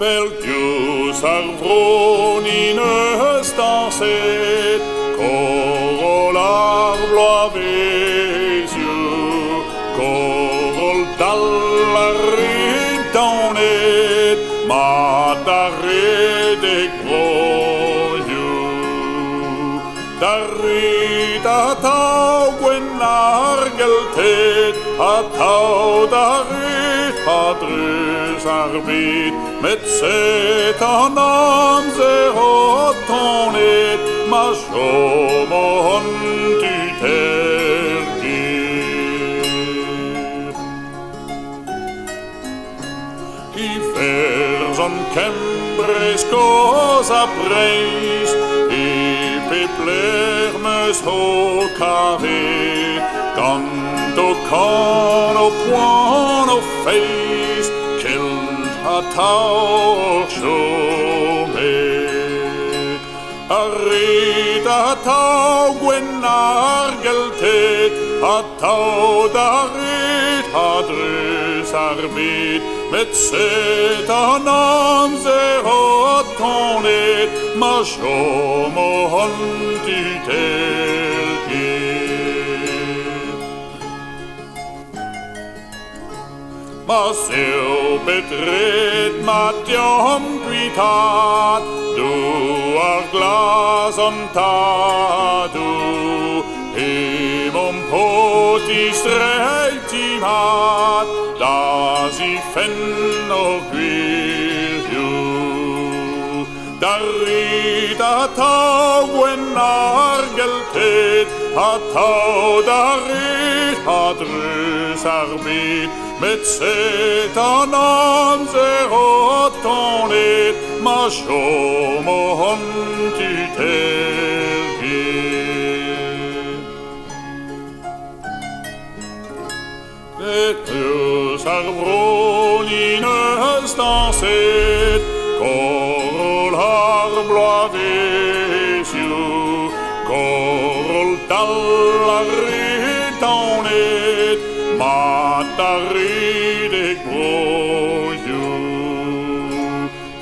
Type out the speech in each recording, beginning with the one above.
Pelkius arvronines danset, korol arbloavesiu, korol tallarit donet, mataredek broju. Darit ataugen argeltet, atau darit padres arbit, met setanam zehotonet, ma shomon tutergir. I ferzon kembres cosa preis, I peplermes ho carré, quand au con au point au face, atau shomet. Arrit atau gwenargeltet, atau darit hadrus arbit, met setanam zehotonet, ma shomon tutelgir. Ma seu betret matiom quitat, du ar glason tadu, emum potis reitimat, das I fenno quiliu. Darit atau gwenargeltet, atau darit hadrus arbit, met setanam zehotonet, ma shomon tutelgir. Petrus arvronines danset, korol arbloavesiu, korol tallarit donet, mataridek broju.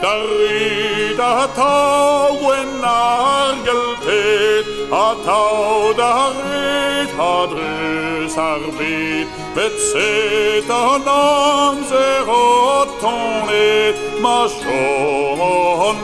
Darit atau gwenargeltet, atau darit hadrus arbit, met setanam zehotonet, ma shomon